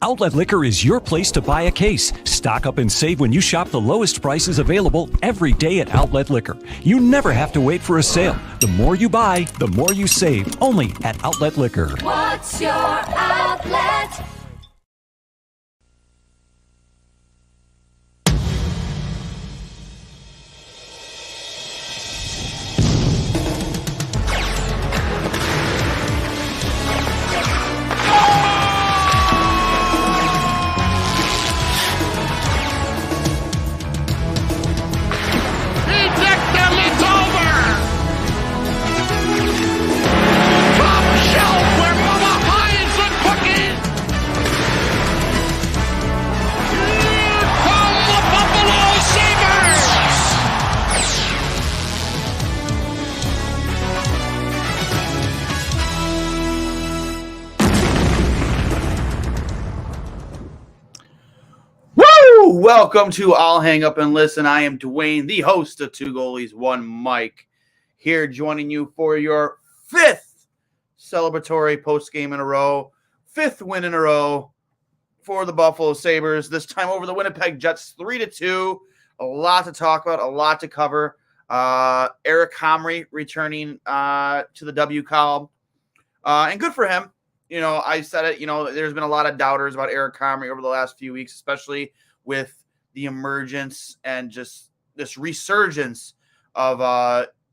Outlet Liquor is your place to buy a case. Stock up and save when you shop the lowest prices available every day at Outlet Liquor. You never have to wait for a sale. The more you buy, the more you save. Only at Outlet Liquor. What's your outlet? Welcome to I'll Hang Up and Listen. I am Duane, the host of Two Goalies, One Mike, here joining you for your fifth celebratory post-game in a row, fifth win in a row for the Buffalo Sabres, this time over the Winnipeg Jets, 3-2. A lot to talk about, a lot to cover. Eric Comrie returning to the W column, and good for him. You know, I said it, there's been a lot of doubters about Eric Comrie over the last few weeks, especially with the emergence and just this resurgence of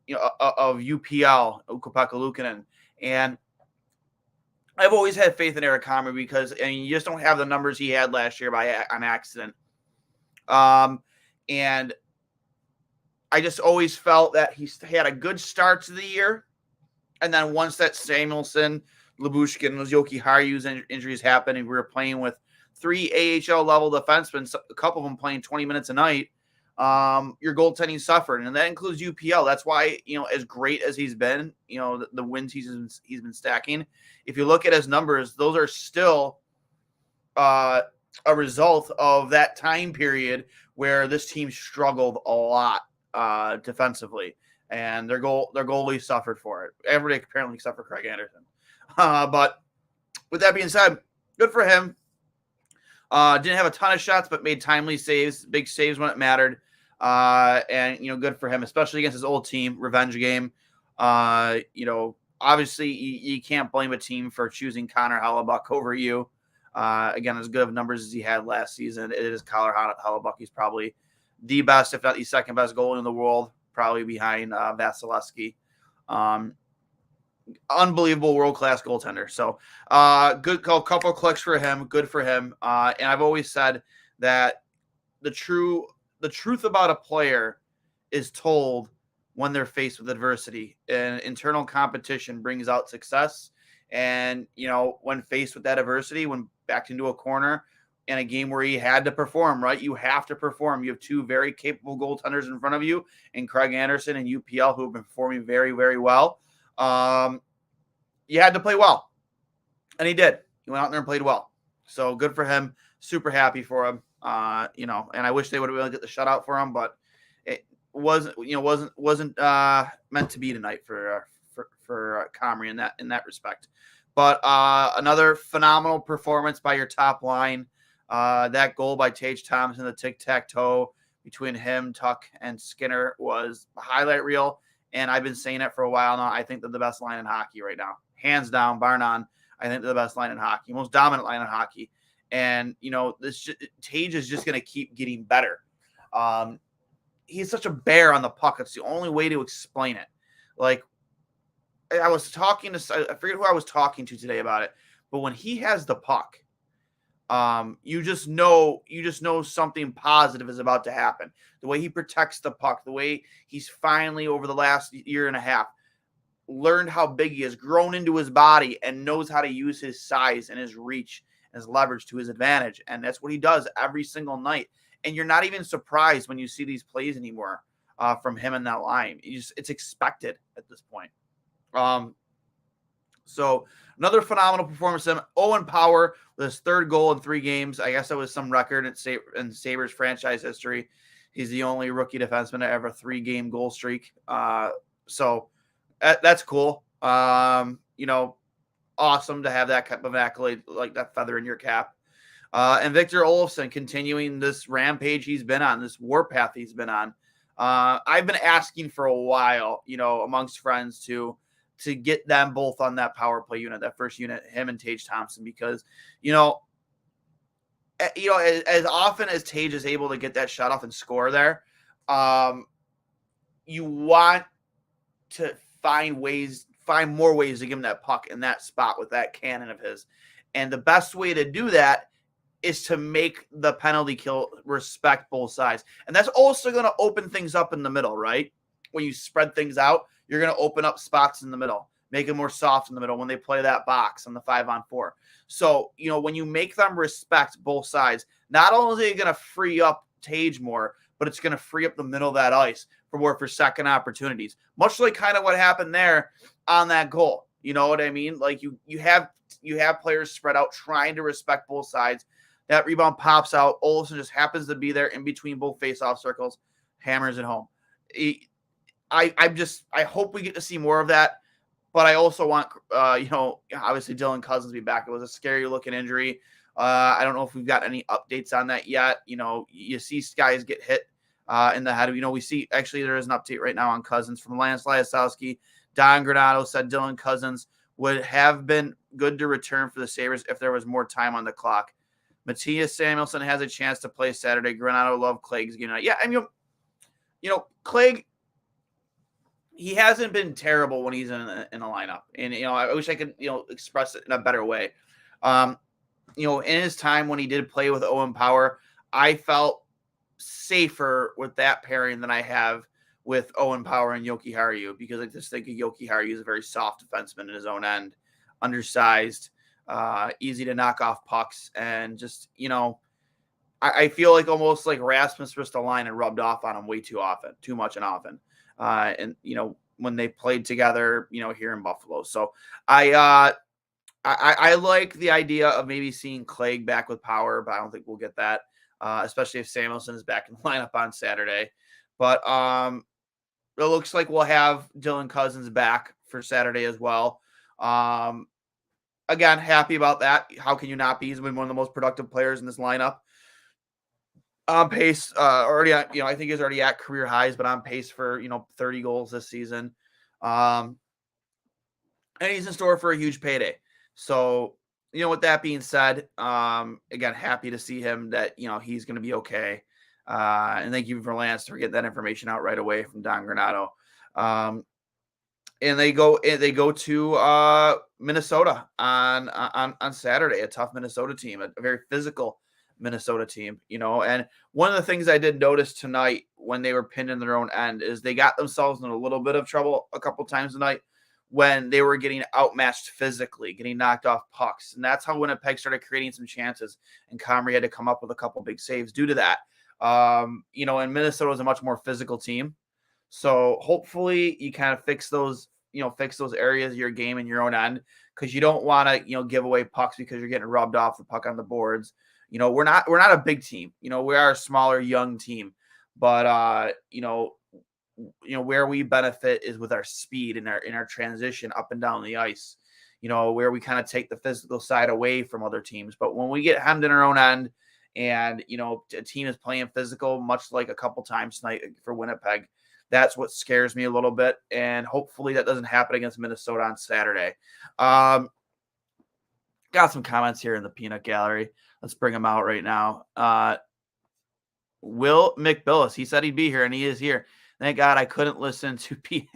UPL, Ukko-Pekka Luukkonen. And I've always had faith in Eric Comrie because you just don't have the numbers he had last year on accident. And I just always felt that he had a good start to the year. And then once that Samuelsson, Lyubushkin, and those Yoki Haru's injuries happened, and we were playing with three AHL level defensemen, a couple of them playing 20 minutes a night, your goaltending suffered. And that includes UPL. That's why, as great as he's been, the wins he's been stacking, if you look at his numbers, those are still a result of that time period where this team struggled a lot defensively, and their goalie suffered for it. Everybody apparently except for Craig Anderson. But with that being said, good for him. Didn't have a ton of shots, but made timely saves, big saves when it mattered. And good for him, especially against his old team, revenge game. Obviously you can't blame a team for choosing Connor Hellebuyck over you. Again, as good of numbers as he had last season, it is Connor Hellebuyck. He's probably the best, if not the second best goalie in the world, probably behind Vasilevsky. Unbelievable world-class goaltender. So good call, couple clicks for him. Good for him. And I've always said that the truth about a player is told when they're faced with adversity, and internal competition brings out success. And, when faced with that adversity, when backed into a corner in a game where he had to perform, right? You have to perform. You have two very capable goaltenders in front of you, and Craig Anderson and UPL, who have been performing very, very well. You had to play well, and he did. He went out there and played well. So good for him. Super happy for him. And I wish they would have been able to get the shutout for him, but it wasn't meant to be tonight for Comrie in that respect. But another phenomenal performance by your top line. That goal by Tage Thompson, the tic-tac-toe between him, Tuck, and Skinner was a highlight reel. And I've been saying it for a while now. I think they're the best line in hockey right now. Hands down, bar none. I think they're the best line in hockey, most dominant line in hockey. And, Tage is just going to keep getting better. He's such a bear on the puck. It's the only way to explain it. Like, I was talking to, I forget who I was talking to today about it, but when he has the puck, you just know something positive is about to happen. The way he protects the puck, the way he's finally over the last year and a half learned how big he is, grown into his body, and knows how to use his size and his reach and his leverage to his advantage. And that's what he does every single night. And you're not even surprised when you see these plays anymore from him in that line. It's expected at this point. So another phenomenal performance. Owen Power with his third goal in 3 games. I guess that was some record in Sabres franchise history. He's the only rookie defenseman to ever 3-game goal streak. So that's cool. Awesome to have that type of accolade, like that feather in your cap. And Victor Olofsson continuing this rampage he's been on, this warpath he's been on. I've been asking for a while, amongst friends to get them both on that power play unit, that first unit, him and Tage Thompson, because, as often as Tage is able to get that shot off and score there, you want to find more ways to give him that puck in that spot with that cannon of his. And the best way to do that is to make the penalty kill respect both sides. And that's also going to open things up in the middle, right? When you spread things out, you're going to open up spots in the middle, make it more soft in the middle when they play that box on the 5-on-4. So, when you make them respect both sides, not only are you going to free up Tage more, but it's going to free up the middle of that ice for second opportunities. Much like kind of what happened there on that goal. You know what I mean? Like you have players spread out trying to respect both sides. That rebound pops out. Olofsson just happens to be there in between both faceoff circles, hammers it home. I hope we get to see more of that, but I also want, obviously Dylan Cousins to be back. It was a scary looking injury. I don't know if we've got any updates on that yet. You see guys get hit in the head. We see, actually, there is an update right now on Cousins from Lance Lyasowski. Don Granato said Dylan Cousins would have been good to return for the Sabres if there was more time on the clock. Matthias Samuelsson has a chance to play Saturday. Granato loved Clague's game night. Yeah, I mean, Clague, he hasn't been terrible when he's in a lineup. And, I wish I could, express it in a better way. In his time when he did play with Owen Power, I felt safer with that pairing than I have with Owen Power and Yoki Haru, because I just think Yoki Haru is a very soft defenseman in his own end, undersized, easy to knock off pucks, and just, I feel like almost like Rasmus Ristolainen rubbed off on him way too much and often. And when they played together, here in Buffalo. So I like the idea of maybe seeing Clague back with Power, but I don't think we'll get that, especially if Samuelsson is back in the lineup on Saturday. But it looks like we'll have Dylan Cousins back for Saturday as well. Again, happy about that. How can you not be? He's been one of the most productive players in this lineup. On pace, already at, I think he's already at career highs, but on pace for, 30 goals this season. And he's in store for a huge payday. So, with that being said, again, happy to see him that, he's going to be okay. And thank you for Lance for getting that information out right away from Don Granato. And they go to Minnesota on Saturday, a tough Minnesota team, a very physical Minnesota team, and one of the things I did notice tonight when they were pinned in their own end is they got themselves in a little bit of trouble a couple times tonight when they were getting outmatched physically, getting knocked off pucks. And that's how Winnipeg started creating some chances, and Comrie had to come up with a couple big saves due to that. And Minnesota is a much more physical team. So hopefully you kind of fix those areas of your game in your own end, because you don't want to, give away pucks because you're getting rubbed off the puck on the boards. We're not a big team. We are a smaller, young team, but where we benefit is with our speed and our transition up and down the ice. Where we kind of take the physical side away from other teams. But when we get hemmed in our own end, and a team is playing physical, much like a couple times tonight for Winnipeg, that's what scares me a little bit. And hopefully that doesn't happen against Minnesota on Saturday. Got some comments here in the peanut gallery. Let's bring them out right now. Will McBillis, he said he'd be here, and he is here. Thank God I couldn't listen to P-Ham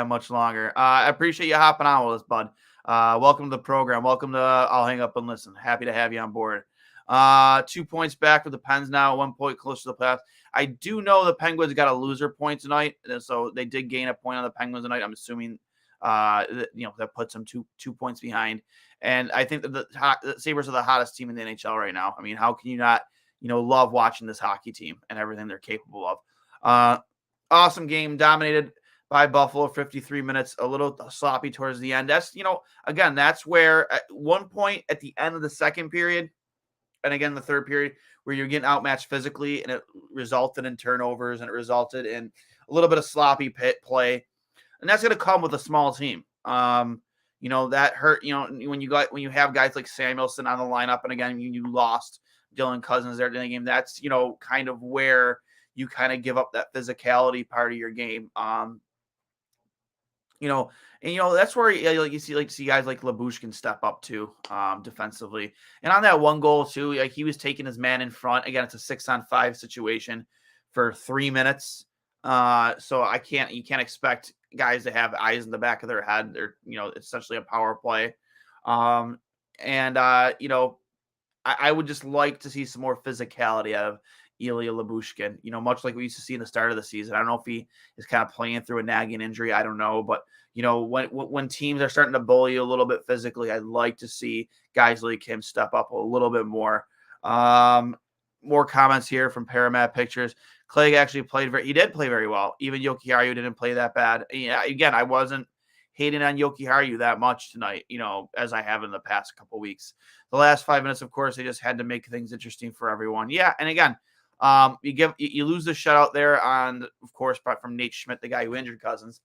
much longer. I appreciate you hopping on with us, bud. Welcome to the program. Welcome to I'll Hang Up and Listen. Happy to have you on board. 2 points back with the Pens now, 1 point closer to the playoffs. I do know the Penguins got a loser point tonight, and so they did gain a point on the Penguins tonight. I'm assuming that puts them two points behind. And I think that the Sabres are the hottest team in the NHL right now. I mean, how can you not, love watching this hockey team and everything they're capable of? Awesome game, dominated by Buffalo, 53 minutes, a little sloppy towards the end. That's, again, that's where at one point at the end of the second period, and again, the third period, where you're getting outmatched physically, and it resulted in turnovers, and it resulted in a little bit of sloppy play. And that's going to come with a small team. that hurt. When you have guys like Samuelson on the lineup, and again you lost Dylan Cousins there in the game. That's kind of where you kind of give up that physicality part of your game. That's where you see guys like Labushkin step up too, defensively. And on that one goal too, like he was taking his man in front. Again, it's a 6-on-5 situation for 3 minutes. So you can't expect guys to have eyes in the back of their head. They're, essentially a power play. I would just like to see some more physicality out of Ilya Labushkin, much like we used to see in the start of the season. I don't know if he is kind of playing through a nagging injury. I don't know. But, when teams are starting to bully you a little bit physically, I'd like to see guys like him step up a little bit more. More comments here from Paramat Pictures. Clegg actually he did play very well. Even Jokiharju didn't play that bad. Yeah, again, I wasn't hating on Jokiharju that much tonight, as I have in the past couple weeks. The last 5 minutes, of course, they just had to make things interesting for everyone. Yeah, and again, you lose the shutout there on, of course, from Nate Schmidt, the guy who injured Cousins.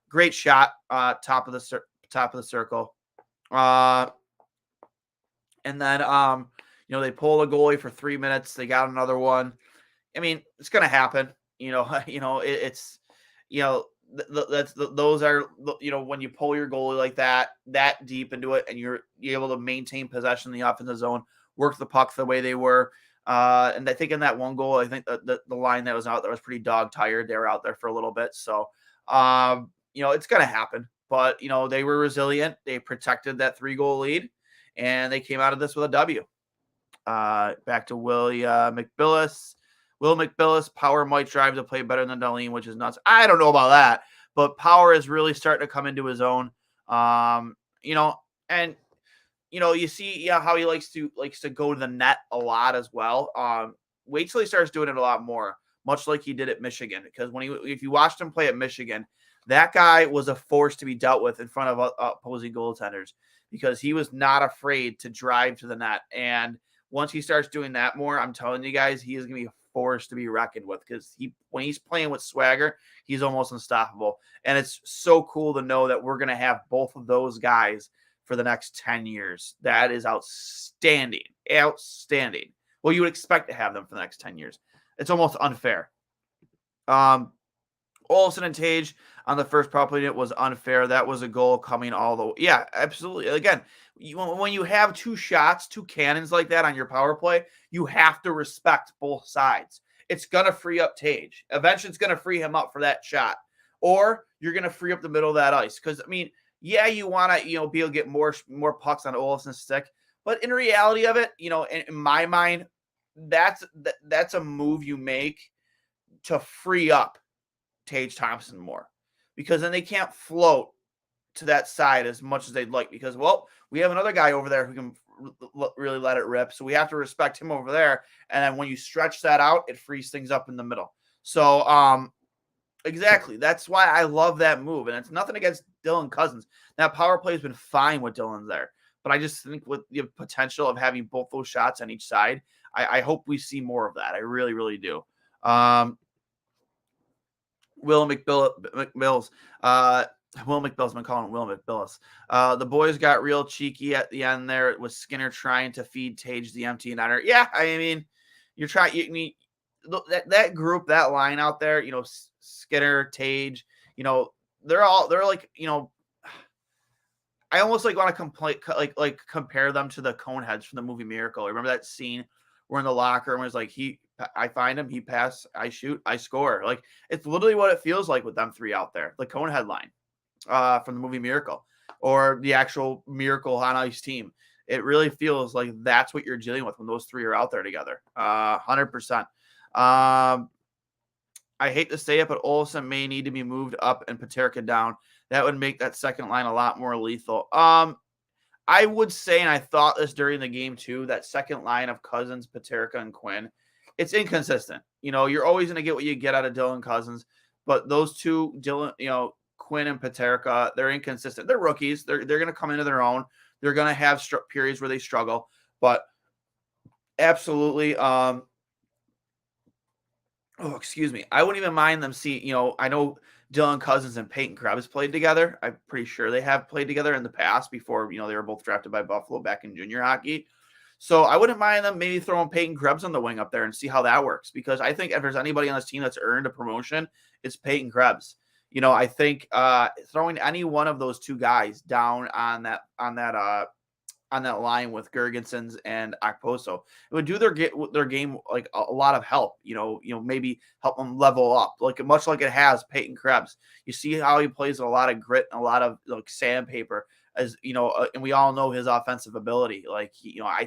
Great shot, top of the circle. And then they pull a goalie for 3 minutes. They got another one. I mean, it's going to happen. It's those are when you pull your goalie like that deep into it, and you're able to maintain possession in the offensive zone, work the puck the way they were. And I think in that one goal, I think the line that was out there was pretty dog tired. They were out there for a little bit. So, it's going to happen. But, they were resilient. They protected that 3-goal lead, and they came out of this with a W. Back to Will McBillis, Power might drive to play better than Dahlin, which is nuts. I don't know about that, but Power is really starting to come into his own. You see how he likes to go to the net a lot as well. Wait till he starts doing it a lot more, much like he did at Michigan. Because if you watched him play at Michigan, that guy was a force to be dealt with in front of opposing goaltenders, because he was not afraid to drive to the net. And once he starts doing that more, I'm telling you guys, he is going to be a force to be reckoned with, because when he's playing with swagger, he's almost unstoppable. And it's so cool to know that we're going to have both of those guys for the next 10 years. That is outstanding. Outstanding. Well, you would expect to have them for the next 10 years. It's almost unfair. Olsen and Tage on the first power play unit was unfair. That was a goal coming all the way. Yeah, absolutely. Again, when you have two cannons like that on your power play, you have to respect both sides. It's going to free up Tage. Eventually, it's going to free him up for that shot. Or you're going to free up the middle of that ice. Because, yeah, you want to, be able to get more pucks on Olsen's stick. But in reality of it, in my mind, that's a move you make to free up Tage Thompson more, because then they can't float to that side as much as they'd like, because, well, we have another guy over there who can really let it rip. So we have to respect him over there. And then when you stretch that out, it frees things up in the middle. So, exactly. That's why I love that move. And it's nothing against Dylan Cousins. That power play has been fine with Dylan there. But I just think with the potential of having both those shots on each side, I hope we see more of that. I really, really do. Will McBillis. Will McBillis. I'm calling him Will McBillis. The boys got real cheeky at the end there with Skinner trying to feed Tage the empty netter. Yeah, you're trying. That group, that line out there, Skinner, Tage, they're like, I almost want to compare them to the Coneheads from the movie Miracle. Remember that scene where in the locker room was like, I find him, he pass, I shoot, I score. Like, it's literally what it feels like with them three out there. The Conehead line from the movie Miracle, or the actual Miracle on Ice team. It really feels like that's what you're dealing with when those three are out there together. 100%. I hate to say it, but Olsen may need to be moved up and Paterka down. That would make that second line a lot more lethal. I would say, and I thought this during the game too, that second line of Cousins, Paterka, and Quinn, it's inconsistent. You're always going to get what you get out of Dylan Cousins, but those two, Quinn and Paterka, they're inconsistent. They're rookies. They're going to come into their own. They're going to have periods where they struggle, but absolutely. Excuse me. I wouldn't even mind them see, I know Dylan Cousins and Peyton Krebs played together. I'm pretty sure they have played together in the past before, they were both drafted by Buffalo back in junior hockey. So I wouldn't mind them maybe throwing Peyton Krebs on the wing up there and see how that works, because I think if there's anybody on this team that's earned a promotion, it's Peyton Krebs. I think throwing any one of those two guys down on that line with Gergensons and Okposo, it would do their game like a lot of help. Maybe help them level up, much like it has Peyton Krebs. You see how he plays with a lot of grit and a lot of sandpaper, as and we all know his offensive ability. I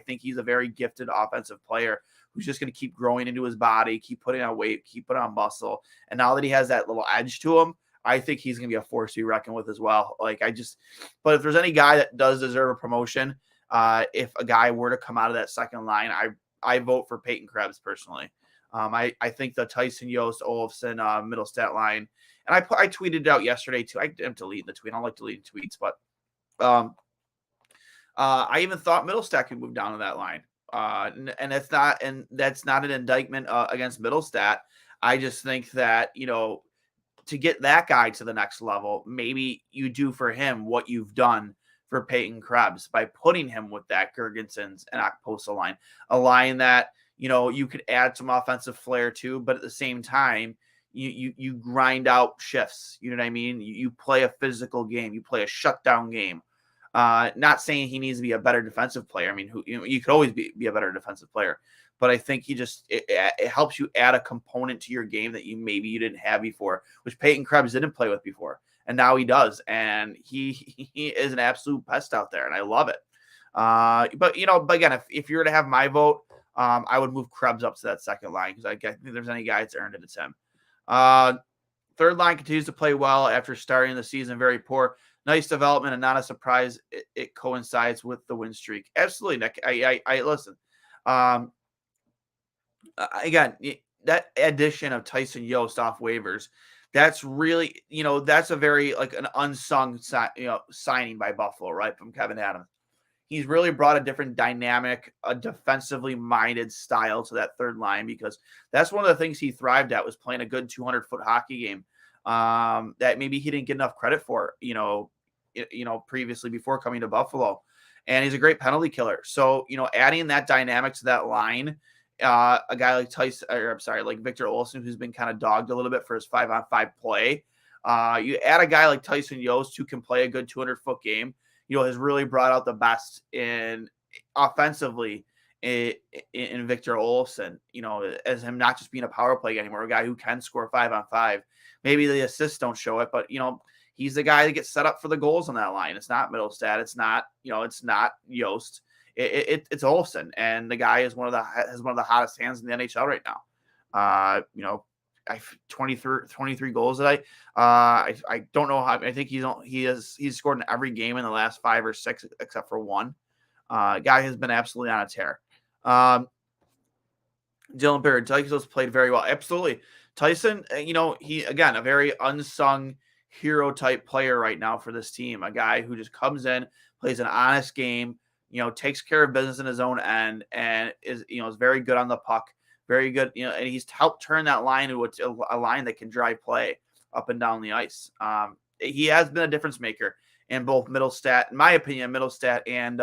think he's a very gifted offensive player who's just going to keep growing into his body, keep putting on weight, keep putting on muscle, and now that he has that little edge to him, I think he's going to be a force to be reckoned with as well. But if there's any guy that does deserve a promotion, if a guy were to come out of that second line, I vote for Peyton Krebs personally. I think the Tyson Yost, Olofsson, Middlestat line, and I tweeted it out yesterday too. I didn't delete the tweet. I don't like deleting tweets, but I even thought Middlestat could move down to that line. And that's not an indictment against Middlestat. I just think that, to get that guy to the next level, maybe you do for him what you've done for Peyton Krebs by putting him with that Gergensons and Okposo line, a line that, you could add some offensive flair to, but at the same time, you grind out shifts. You know what I mean? You play a physical game. You play a shutdown game. Not saying he needs to be a better defensive player. I mean, you could always be a better defensive player, but I think it helps you add a component to your game that you didn't have before, which Peyton Krebs didn't play with before, and now he does, and he is an absolute pest out there, and I love it. But again, if you were to have my vote, I would move Krebs up to that second line, because I think if there's any guy that's earned it, it's him. Third line continues to play well after starting the season very poor. Nice development, and not a surprise. It coincides with the win streak. Absolutely, Nick. I listen. Again, that addition of Tyson Yost off waivers, that's really, that's a very an unsung signing by Buffalo, right, from Kevin Adams. He's really brought a different dynamic, a defensively minded style to that third line, because that's one of the things he thrived at, was playing a good 200-foot hockey game that maybe he didn't get enough credit for, previously before coming to Buffalo. And he's a great penalty killer. So, adding that dynamic to that line, a guy like Victor Olofsson, who's been kind of dogged a little bit for his 5-on-5 play. You add a guy like Tyson Yost, who can play a good 200-foot game, has really brought out the best in offensively in Victor Olofsson, as him not just being a power play anymore, a guy who can score 5-on-5. Maybe the assists don't show it, but, he's the guy that gets set up for the goals on that line. It's not Middlestat. It's not, it's not Yost. It's Olofsson, and the guy has one of the hottest hands in the NHL right now. 23 goals today. I don't know how. I think he's scored in every game in the last 5 or 6 except for one. Guy has been absolutely on a tear. Dylan Baird, Tyson's played very well. Absolutely, Tyson. He again a very unsung hero type player right now for this team. A guy who just comes in, plays an honest game, takes care of business in his own end, and is very good on the puck, very good, and he's helped turn that line into a line that can drive play up and down the ice. He has been a difference maker in both Middlestat, in my opinion, and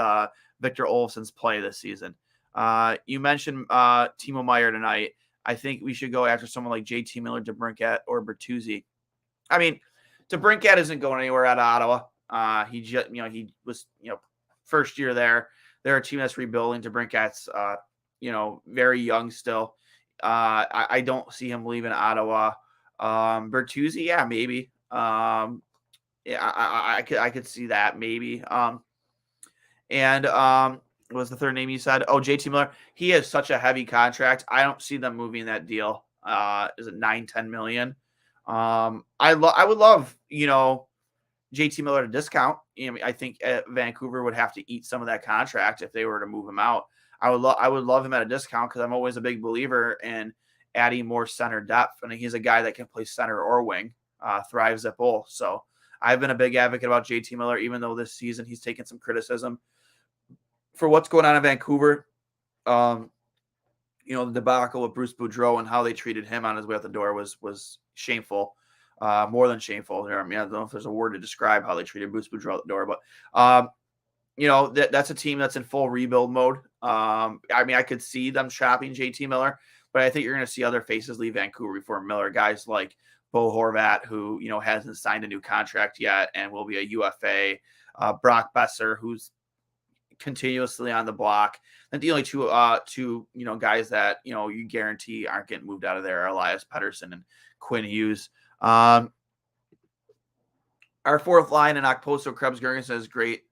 Victor Olofsson's play this season. You mentioned Timo Meier tonight. I think we should go after someone like JT Miller, DeBrincat, or Bertuzzi. I mean, DeBrincat isn't going anywhere out of Ottawa. He was, first year there. They're a team that's rebuilding. DeBrincat's, very young still. I don't see him leaving Ottawa. Bertuzzi, yeah, maybe. I could see that maybe. And what was the third name you said? Oh, JT Miller. He has such a heavy contract. I don't see them moving that deal. Is it 9-10 million? I would love, JT Miller at a discount. I think Vancouver would have to eat some of that contract if they were to move him out. I would love him at a discount, because I'm always a big believer in adding more center depth. And he's a guy that can play center or wing, thrives at both. So I've been a big advocate about JT Miller, even though this season he's taken some criticism for what's going on in Vancouver. The debacle with Bruce Boudreau and how they treated him on his way out the door was shameful. More than shameful. I mean, I don't know if there's a word to describe how they treated Bruce Boudreau out the door, but that's a team that's in full rebuild mode. I mean, I could see them shopping JT Miller, but I think you're going to see other faces leave Vancouver before Miller. Guys like Bo Horvat, who hasn't signed a new contract yet and will be a UFA. Brock Besser, who's continuously on the block. And the only two guys that you guarantee aren't getting moved out of there are Elias Pettersson and Quinn Hughes. Our fourth line in Okposo, Krebs, Gergensen is great.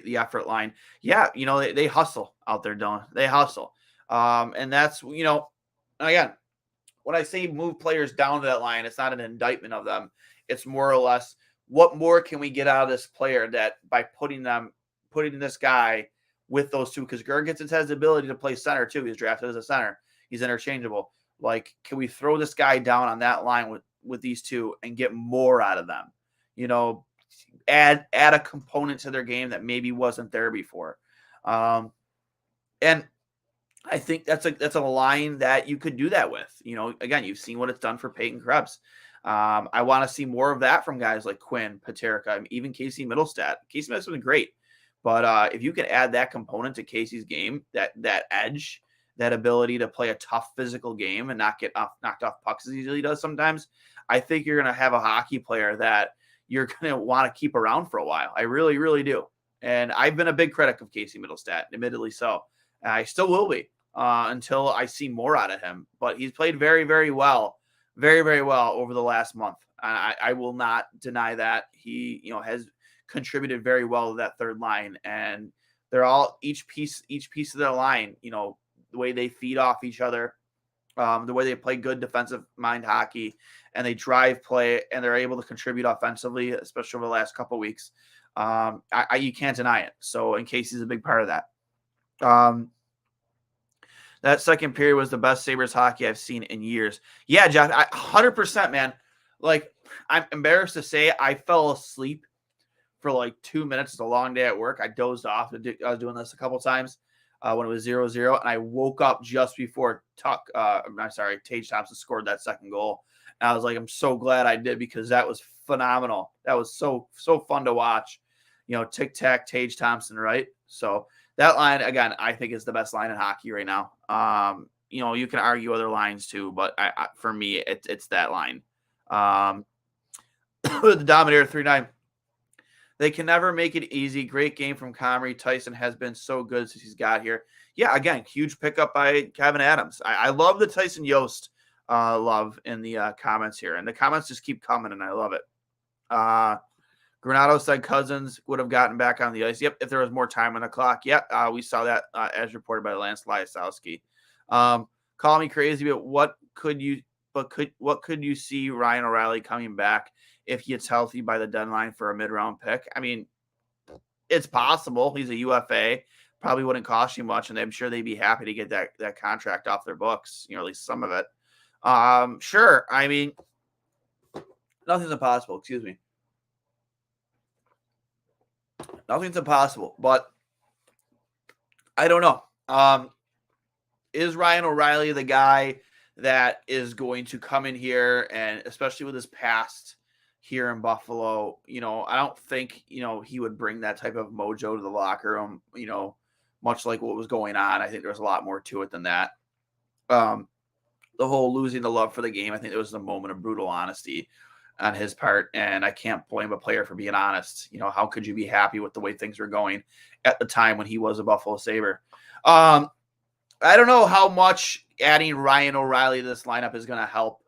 The effort line. Yeah, they hustle out there, Dylan. They hustle. And that's, again, when I say move players down to that line, it's not an indictment of them. It's more or less, what more can we get out of this player that by putting this guy with those two, because Gergensen has the ability to play center too. He's drafted as a center. He's interchangeable. Like, can we throw this guy down on that line with these two and get more out of them? Add a component to their game that maybe wasn't there before. And I think that's a line that you could do that with. Again, you've seen what it's done for Peyton Krebs. I want to see more of that from guys like Quinn, Paterka, even Casey Middlestat. Casey Middlestat been great. But if you can add that component to Casey's game, that edge, that ability to play a tough physical game and not get knocked off pucks as easily does sometimes, I think you're going to have a hockey player that you're going to want to keep around for a while. I really, really do. And I've been a big critic of Casey Middlestat, admittedly so. I still will be until I see more out of him. But he's played very, very well, very, very well over the last month. I will not deny that. He, has contributed very well to that third line, and they're all each piece of their line, the way they feed off each other, the way they play good defensive mind hockey, and they drive play, and they're able to contribute offensively, especially over the last couple of weeks. You can't deny it. So, and Casey's a big part of that. That second period was the best Sabres hockey I've seen in years. Yeah, Jeff, 100%, man. Like, I'm embarrassed to say I fell asleep for like 2 minutes. It's a long day at work. I dozed off. I was doing this a couple times when it was 0-0, and I woke up just before Tage Thompson scored that second goal. And I was like, I'm so glad I did, because that was phenomenal. That was so fun to watch. Tic-tac, Tage Thompson, right? So that line, again, I think is the best line in hockey right now. You can argue other lines too, but for me, it's that line. The Dominator 3-9. They can never make it easy. Great game from Comrie. Tyson has been so good since he's got here. Yeah, again, huge pickup by Kevin Adams. I love the Tyson Yost love in the comments here. And the comments just keep coming, and I love it. Granado said Cousins would have gotten back on the ice. Yep, if there was more time on the clock. Yep, we saw that as reported by Lance Lyasowski. Call me crazy, but what could you see Ryan O'Reilly coming back if he gets healthy by the deadline for a mid-round pick? I mean, it's possible. He's a UFA. Probably wouldn't cost you much, and I'm sure they'd be happy to get that contract off their books, at least some of it. Sure. I mean, nothing's impossible. Excuse me. Nothing's impossible, but I don't know. Is Ryan O'Reilly the guy that is going to come in here, and especially with his past here in Buffalo, I don't think, he would bring that type of mojo to the locker room, much like what was going on. I think there's a lot more to it than that. The whole losing the love for the game, I think there was a moment of brutal honesty on his part, and I can't blame a player for being honest. How could you be happy with the way things were going at the time when he was a Buffalo Sabre? I don't know how much adding Ryan O'Reilly to this lineup is going to help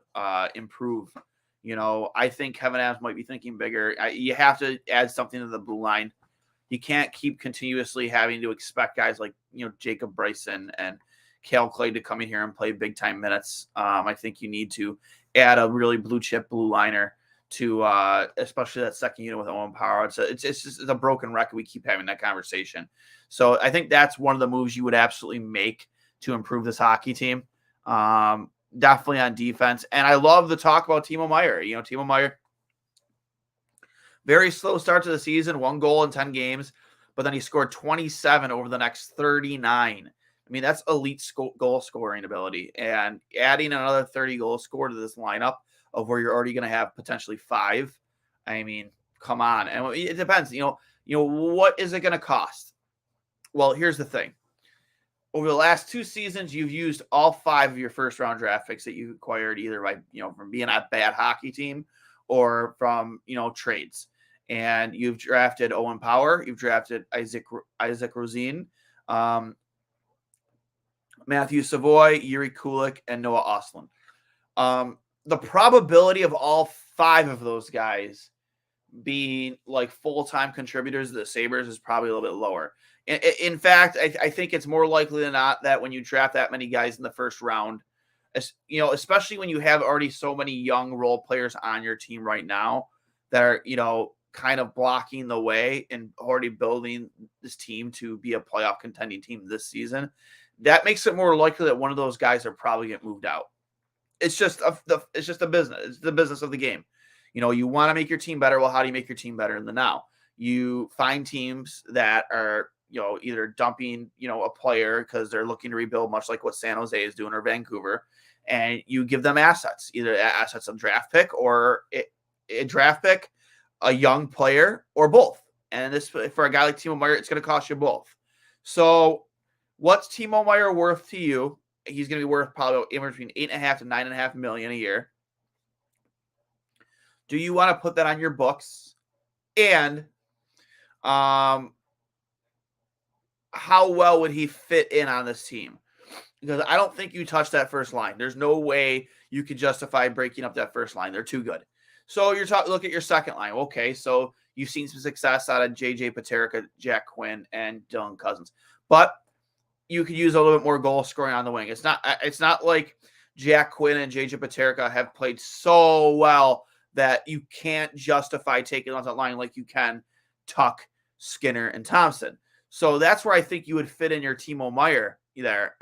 improve. I think Kevin Adams might be thinking bigger. You have to add something to the blue line. You can't keep continuously having to expect guys like, Jacob Bryson and Cale Clay to come in here and play big time minutes. I think you need to add a really blue chip blue liner to especially that second unit with Owen Power. It's just a broken record. We keep having that conversation. So I think that's one of the moves you would absolutely make to improve this hockey team. Definitely on defense. And I love the talk about Timo Meier. Timo Meier, very slow start to the season, 1 goal in 10 games, but then he scored 27 over the next 39. I mean, that's elite goal scoring ability. And adding another 30 goal scorer to this lineup of where you're already going to have potentially 5. I mean, come on. And it depends, what is it going to cost? Well, here's the thing. Over the last 2 seasons, you've used all 5 of your first round draft picks that you acquired either by, from being a bad hockey team or from, trades. And you've drafted Owen Power, you've drafted Isaac Rosine, Matthew Savoy, Yuri Kulik, and Noah Ostlund. The probability of all 5 of those guys being like full-time contributors to the Sabres is probably a little bit lower. In fact, I think it's more likely than not that when you draft that many guys in the first round, especially when you have already so many young role players on your team right now that are, kind of blocking the way and already building this team to be a playoff contending team this season, that makes it more likely that one of those guys are probably get moved out. It's just a business. It's the business of the game. You want to make your team better. Well, how do you make your team better in the now? You find teams that are, either dumping, a player because they're looking to rebuild, much like what San Jose is doing or Vancouver, and you give them assets, either assets of draft pick or a draft pick, a young player, or both. And this, for a guy like Timo Meier, it's going to cost you both. So what's Timo Meier worth to you? He's going to be worth probably anywhere between $8.5 to $9.5 million a year. Do you want to put that on your books? And how well would he fit in on this team? Because I don't think you touch that first line. There's no way you could justify breaking up that first line. They're too good. So look at your second line. Okay, so you've seen some success out of JJ Peterka, Jack Quinn, and Dylan Cousins. But you could use a little bit more goal scoring on the wing. It's not like Jack Quinn and JJ Peterka have played so well that you can't justify taking on that line like you can Tuck, Skinner, and Thompson. So that's where I think you would fit in your Timo Meier there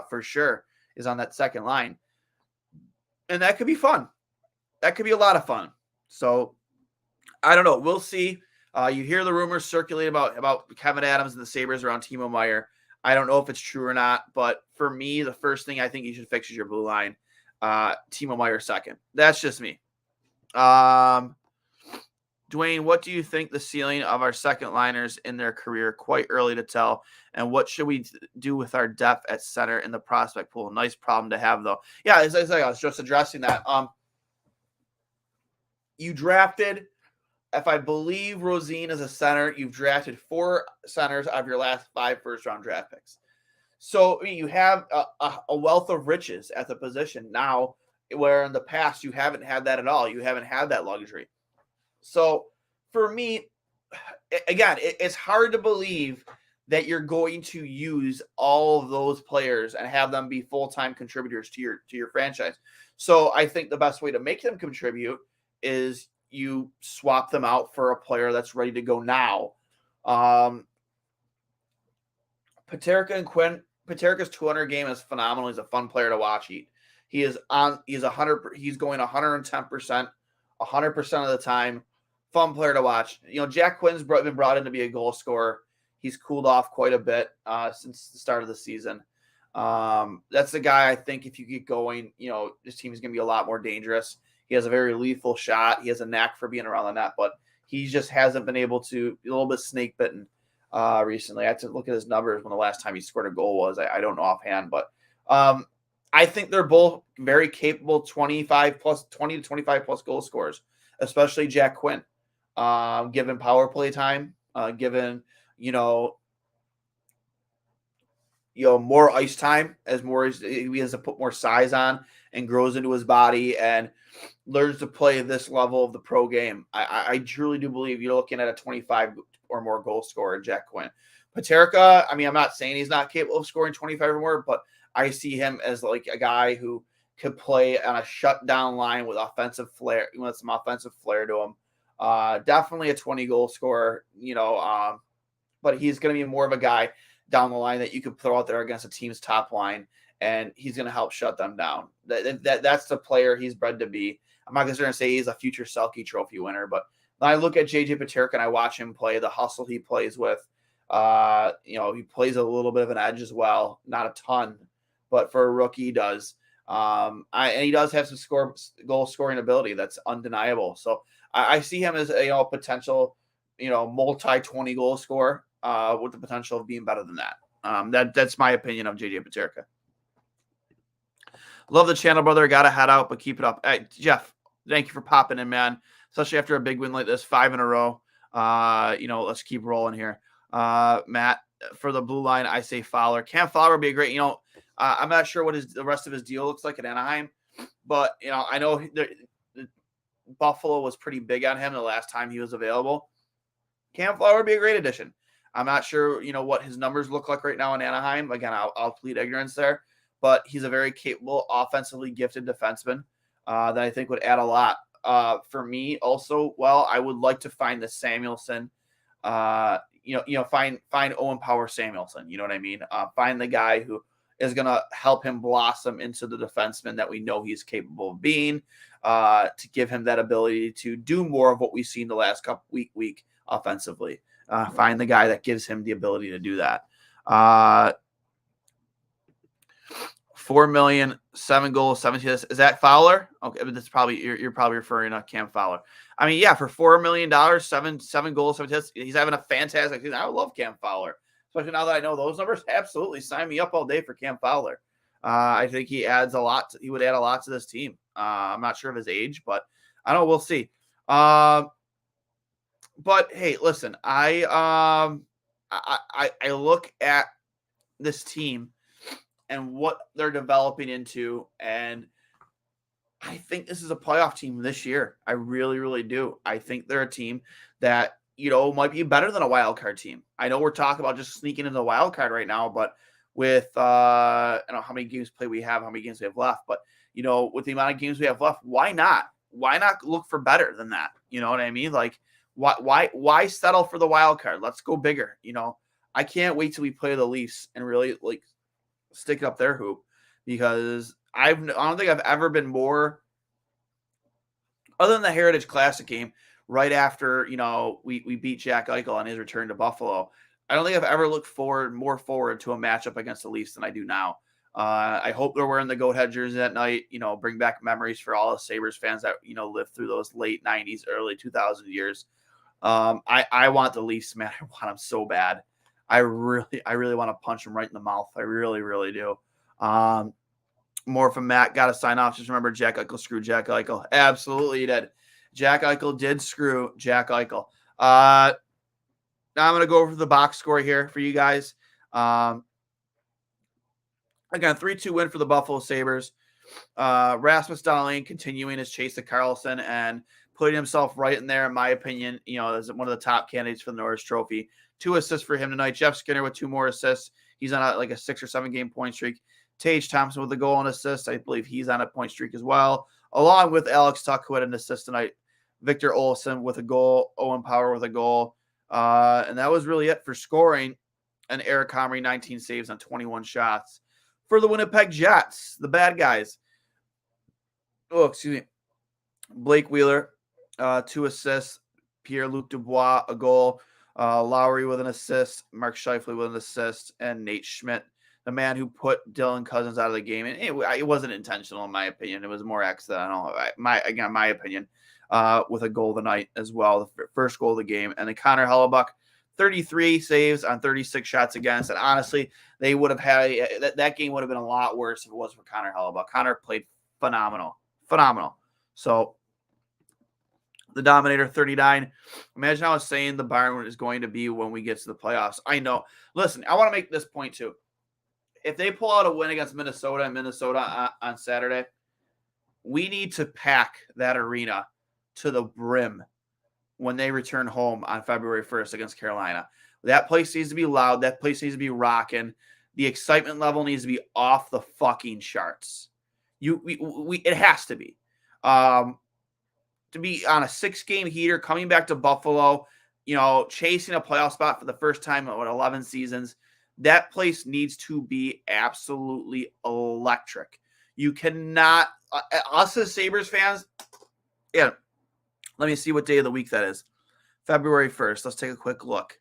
for sure, is on that second line. And that could be fun. That could be a lot of fun. So I don't know. We'll see. You hear the rumors circulate about Kevin Adams and the Sabres around Timo Meier. I don't know if it's true or not, but for me, the first thing I think you should fix is your blue line. Timo Meier second. That's just me. Duane, what do you think the ceiling of our second liners in their career? Quite early to tell. And what should we do with our depth at center in the prospect pool? Nice problem to have, though. Yeah, as I was just addressing that. You drafted, if I believe Rosine is a center, you've drafted 4 centers out of your last 5 first-round draft picks. So you have a wealth of riches at the position now, where in the past you haven't had that at all. You haven't had that luxury. So for me, again, it's hard to believe that you're going to use all of those players and have them be full-time contributors to your franchise. So I think the best way to make them contribute is you swap them out for a player that's ready to go now. Peterka and Quinn. Peterka's 200 game is phenomenal. He's a fun player to watch. He's going 110%, 100% of the time. Fun player to watch. Jack Quinn's been brought in to be a goal scorer. He's cooled off quite a bit since the start of the season. That's the guy I think if you get going, this team is going to be a lot more dangerous. He has a very lethal shot. He has a knack for being around the net, but he just hasn't been able to, a little bit snake bitten recently. I had to look at his numbers when the last time he scored a goal was. I don't know offhand, but I think they're both very capable 20 to 25 plus goal scorers, especially Jack Quinn. Given power play time, given, more ice time as he has to put more size on and grows into his body and learns to play this level of the pro game. I truly do believe you're looking at a 25 or more goal scorer, Jack Quinn. Paterka, I'm not saying he's not capable of scoring 25 or more, but I see him as like a guy who could play on a shutdown line with offensive flair, with some offensive flair to him. Definitely a 20 goal scorer, but he's going to be more of a guy down the line that you could throw out there against a team's top line, and he's going to help shut them down. That's the player he's bred to be. I'm not going to say he's a future Selke Trophy winner, but when I look at JJ Peterka and I watch him play, the hustle he plays with, he plays a little bit of an edge as well, not a ton, but for a rookie he does. And he does have some goal scoring ability that's undeniable. So I see him as a potential, multi 20 goal scorer with the potential of being better than that. That's my opinion of JJ Peterka. Love the channel, brother. Got to head out, but keep it up. Hey, Jeff, thank you for popping in, man. Especially after a big win like this, 5 in a row. Let's keep rolling here. Matt, for the blue line, I say Fowler. Cam Fowler would be a great, I'm not sure what the rest of his deal looks like at Anaheim, but, I know Buffalo was pretty big on him the last time he was available. Cam Fowler would be a great addition. I'm not sure, what his numbers look like right now in Anaheim. Again, I'll plead ignorance there, but he's a very capable, offensively gifted defenseman that I think would add a lot. For me also, I would like to find the Samuelson, find Owen Power Samuelson. You know what I mean? Find the guy who is going to help him blossom into the defenseman that we know he's capable of being, to give him that ability to do more of what we've seen the last couple week offensively. Find the guy that gives him the ability to do that. 4 million, 7 goals, 17 assists. Is that Fowler? Okay, but that's probably you're probably referring to Cam Fowler. I mean, yeah, for $4 million, seven goals, 17 assists, he's having a fantastic season. I love Cam Fowler, especially now that I know those numbers. Absolutely, sign me up all day for Cam Fowler. I think he adds a lot. He would add a lot to this team. I'm not sure of his age, but I don't know. We'll see. But hey, listen, I look at this team and what they're developing into, and I think this is a playoff team this year. I really, really do. I think they're a team that, might be better than a wild card team. I know we're talking about just sneaking into the wild card right now, but with I don't know how many games play we have, how many games we have left, but with the amount of games we have left, why not? Why not look for better than that? You know what I mean? Like, why settle for the wild card? Let's go bigger. I can't wait till we play the Leafs and really stick up their hoop, because I don't think I've ever been more, other than the Heritage Classic game right after we beat Jack Eichel on his return to Buffalo. I don't think I've ever looked more forward to a matchup against the Leafs than I do now. I hope they're wearing the Goat Head jersey that night. Bring back memories for all the Sabres fans that lived through those late 90s, early 2000 years. I want the Leafs, man. I want them so bad. I really want to punch him right in the mouth. I really, really do. More from Matt. Got to sign off. Just remember, Jack Eichel screwed Jack Eichel. Absolutely, he did. Jack Eichel did screw Jack Eichel. Now I'm going to go over the box score here for you guys. Again, 3-2 win for the Buffalo Sabres. Rasmus Dahlin continuing his chase to Karlsson and putting himself right in there, in my opinion, as one of the top candidates for the Norris Trophy. 2 assists for him tonight. Jeff Skinner with 2 more assists. He's on a 6 or 7 game point streak. Tage Thompson with a goal and assist. I believe he's on a point streak as well, along with Alex Tuck, who had an assist tonight. Victor Olsen with a goal. Owen Power with a goal. And that was really it for scoring. And Eric Comrie, 19 saves on 21 shots. For the Winnipeg Jets, the bad guys. Oh, excuse me. Blake Wheeler, 2 assists. Pierre-Luc Dubois, a goal. Lowry with an assist. Mark Scheifele with an assist. And Nate Schmidt, the man who put Dylan Cousins out of the game. And it wasn't intentional, in my opinion. It was more accidental. My opinion, with a goal tonight as well. The first goal of the game. And then Connor Hellebuck, 33 saves on 36 shots against. And honestly, they would have had that game would have been a lot worse if it wasn't for Connor Hellebuck. Connor played phenomenal. So the Dominator, 39. Imagine how insane the Bayern is going to be when we get to the playoffs. I know. Listen, I want to make this point too. If they pull out a win against Minnesota on Saturday, we need to pack that arena to the brim when they return home on February 1st against Carolina. That place needs to be loud. That place needs to be rocking. The excitement level needs to be off the fucking charts. It has to be. To be on a 6-game heater, coming back to Buffalo, chasing a playoff spot for the first time in 11 seasons, that place needs to be absolutely electric. You cannot, us as Sabres fans, yeah, let me see what day of the week that is. February 1st. Let's take a quick look.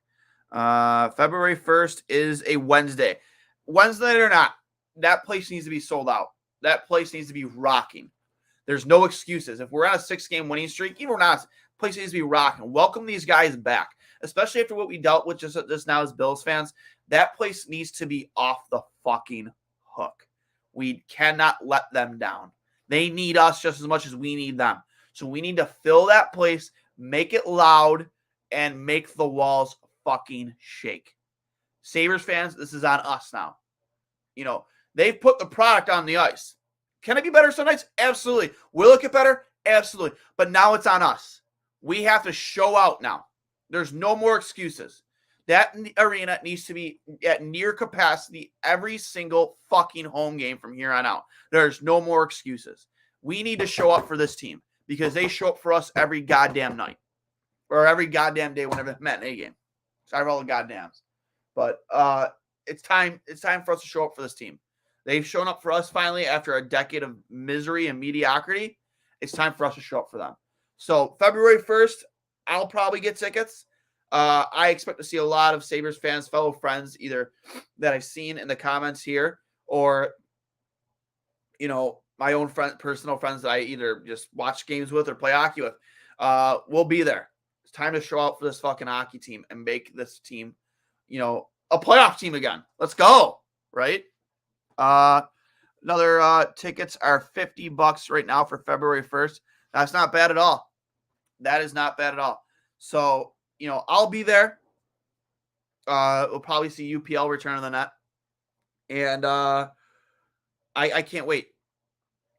February 1st is a Wednesday. Wednesday night or not, that place needs to be sold out. That place needs to be rocking. There's no excuses. If we're on a 6-game winning streak, even if we're not, place needs to be rocking. Welcome these guys back, especially after what we dealt with just now as Bills fans. That place needs to be off the fucking hook. We cannot let them down. They need us just as much as we need them. So we need to fill that place, make it loud, and make the walls fucking shake. Sabres fans, this is on us now. You know, they've put the product on the ice. Can it be better some nights? Absolutely. Will it get better? Absolutely. But now it's on us. We have to show out now. There's no more excuses. That arena needs to be at near capacity every single fucking home game from here on out. There's no more excuses. We need to show up for this team because they show up for us every goddamn night or every goddamn day whenever they met in a game. Sorry for all the goddams. But it's time for us to show up for this team. They've shown up for us finally after a decade of misery and mediocrity. It's time for us to show up for them. So February 1st, I'll probably get tickets. I expect to see a lot of Sabres fans, fellow friends, either that I've seen in the comments here or, you know, my own personal friends that I either just watch games with or play hockey with. We'll be there. It's time to show up for this fucking hockey team and make this team, you know, a playoff team again. Let's go, right? Another tickets are $50 right now for February 1st. That's not bad at all. That is not bad at all. So, you know, I'll be there. We'll probably see UPL return to the net. And I can't wait.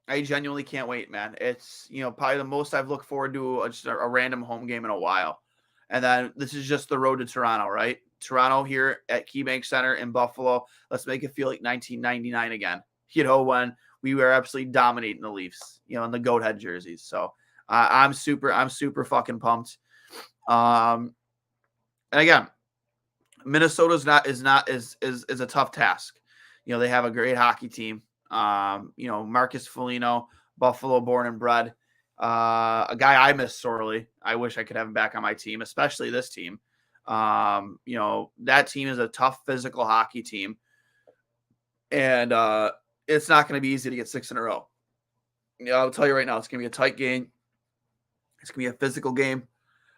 I genuinely can't wait, man. It's, you know, probably the most I've looked forward to just a random home game in a while. And then this is just the road to Toronto, right? Toronto here at KeyBank Center in Buffalo. Let's make it feel like 1999 again. You know, when we were absolutely dominating the Leafs, you know, in the goat head jerseys. So I'm super fucking pumped. And again, Minnesota is a tough task. You know, they have a great hockey team. You know, Marcus Foligno, Buffalo born and bred, a guy I miss sorely. I wish I could have him back on my team, especially this team. You know, that team is a tough physical hockey team. And it's not going to be easy to get 6 in a row. You know, I'll tell you right now, it's going to be a tight game. It's going to be a physical game.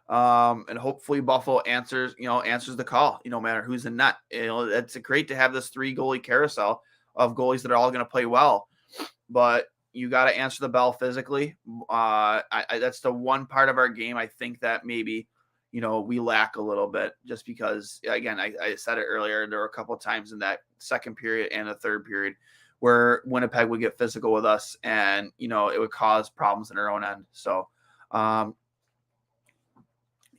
And hopefully Buffalo answers the call, you know, no matter who's in net. You know, it's great to have this 3-goalie carousel of goalies that are all going to play well, but you got to answer the bell physically. That's the one part of our game I think that maybe, you know, we lack a little bit just because, again, I said it earlier, there were a couple of times in that second period and the third period where Winnipeg would get physical with us and, you know, it would cause problems in our own end. So, you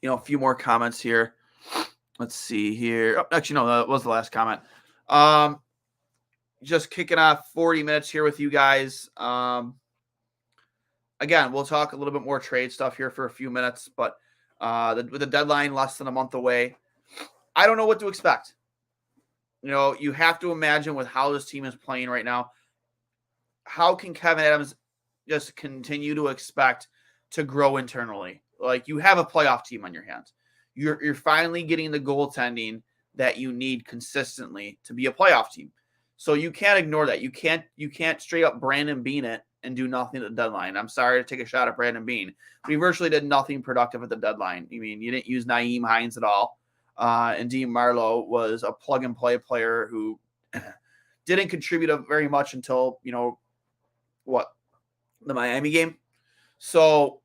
know, a few more comments here. Let's see here. Oh, actually, no, that was the last comment. Just kicking off 40 minutes here with you guys. Again, we'll talk a little bit more trade stuff here for a few minutes, but with the deadline less than a month away, I don't know what to expect. You know, you have to imagine with how this team is playing right now, how can Kevin Adams just continue to expect to grow internally? Like, you have a playoff team on your hands. You're finally getting the goaltending that you need consistently to be a playoff team. So you can't ignore that. You can't straight up Brandon Bean it and do nothing at the deadline. I'm sorry to take a shot at Brandon Bean. We virtually did nothing productive at the deadline. I mean, you didn't use Naeem Hines at all. And Dean Marlowe was a plug-and-play player who didn't contribute very much until, you know, the Miami game. So,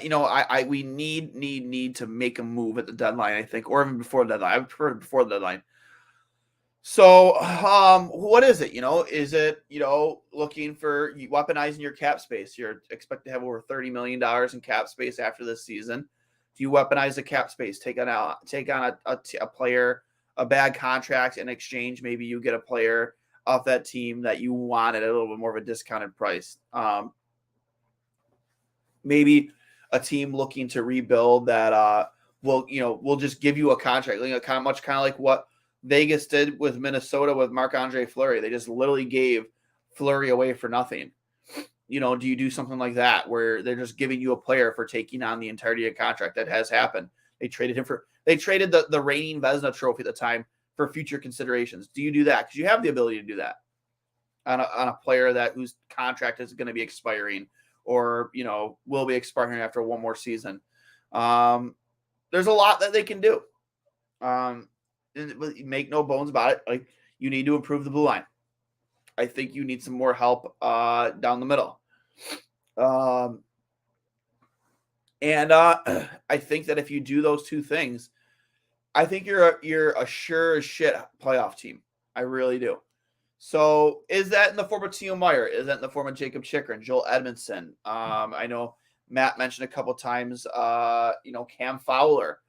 you know, we need to make a move at the deadline, I think, or even before the deadline. I would prefer before the deadline. So, what is it? You know, is it, you know, looking for weaponizing your cap space? You're expected to have over $30 million in cap space after this season. Do you weaponize the cap space? Take on a player, a bad contract in exchange? Maybe you get a player off that team that you wanted at a little bit more of a discounted price. Maybe a team looking to rebuild that will just give you a contract, you know, kind of like what Vegas did with Minnesota with Marc-Andre Fleury. They just literally gave Fleury away for nothing. You know, do you do something like that where they're just giving you a player for taking on the entirety of the contract? That has happened. They traded the reigning Vezina trophy at the time for future considerations. Do you do that? Because you have the ability to do that. on a player whose contract is going to be expiring or, will be expiring after one more season. There's a lot that they can do. And make no bones about it. Like, you need to improve the blue line. I think you need some more help down the middle. And I think that if you do those two things, I think you're a sure as shit playoff team. I really do. So is that in the form of Timo Meier? Is that in the form of Jacob Chikrin, Joel Edmondson? I know Matt mentioned a couple times, Cam Fowler.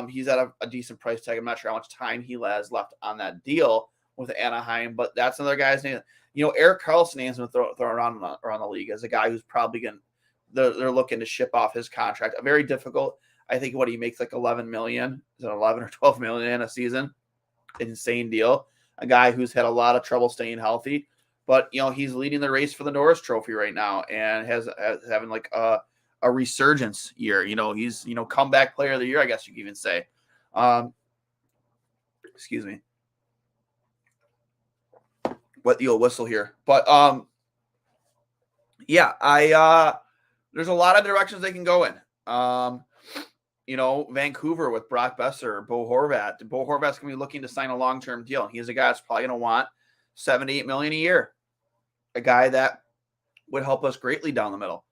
He's at a decent price tag. I'm not sure how much time he has left on that deal with Anaheim, but that's another guy's name. Erik Karlsson names been thrown around the league as a guy who's probably they're looking to ship off his contract. A very difficult. I think what he makes like 11 million, is it 11 or 12 million a season? Insane deal. A guy who's had a lot of trouble staying healthy, but he's leading the race for the Norris Trophy right now and has having like a resurgence year. He's comeback player of the year, I guess you could even say. Excuse me. Wet the old whistle here, but yeah, there's a lot of directions they can go in. Vancouver with Brock Besser, Bo Horvat. Bo Horvat's going to be looking to sign a long-term deal. And he's a guy that's probably going to want $7 to $8 million a year. A guy that would help us greatly down the middle.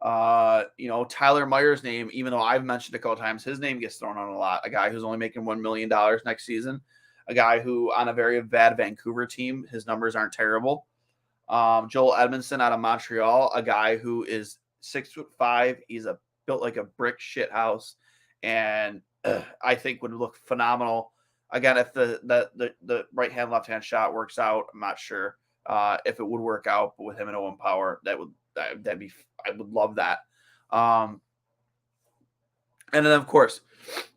Tyler Meyer's name, even though I've mentioned it a couple times, his name gets thrown on a lot. A guy who's only making $1 million next season. A guy who, on a very bad Vancouver team, his numbers aren't terrible. Joel Edmondson out of Montreal, a guy who is 6'5". He's built like a brick shit house. And I think would look phenomenal. Again, if the right hand, left hand shot works out, I'm not sure if it would work out. But with him and Owen Power, I would love that. And then of course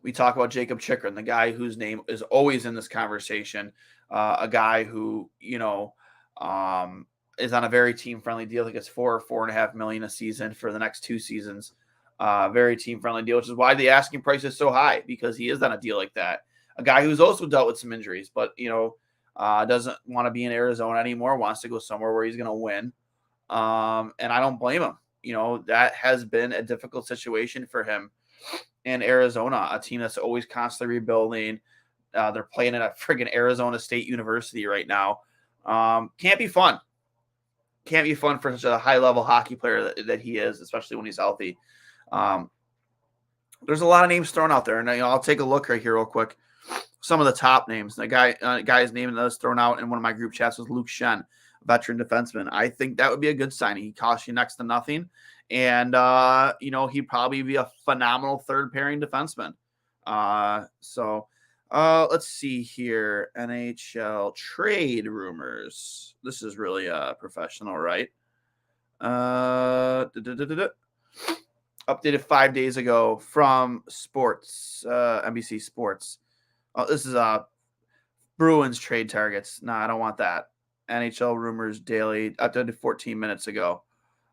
we talk about Jacob Chikrin, the guy whose name is always in this conversation. A guy who is on a very team friendly deal. I think it's $4.5 million a season for the next 2 seasons. Very team-friendly deal, which is why the asking price is so high, because he is on a deal like that. A guy who's also dealt with some injuries, but, doesn't want to be in Arizona anymore, wants to go somewhere where he's going to win. And I don't blame him. That has been a difficult situation for him in Arizona, a team that's always constantly rebuilding. They're playing at a friggin' Arizona State University right now. Can't be fun. Can't be fun for such a high-level hockey player that he is, especially when he's healthy. There's a lot of names thrown out there, and I'll take a look right here real quick. Some of the top names. The guy's name that was thrown out in one of my group chats was Luke Shen, veteran defenseman. I think that would be a good signing. He costs you next to nothing, and he'd probably be a phenomenal third pairing defenseman. Let's see here. NHL trade rumors. This is really professional, right? Updated 5 days ago from Sports, NBC Sports. Oh, this is Bruins trade targets. No, I don't want that. NHL rumors daily, updated 14 minutes ago.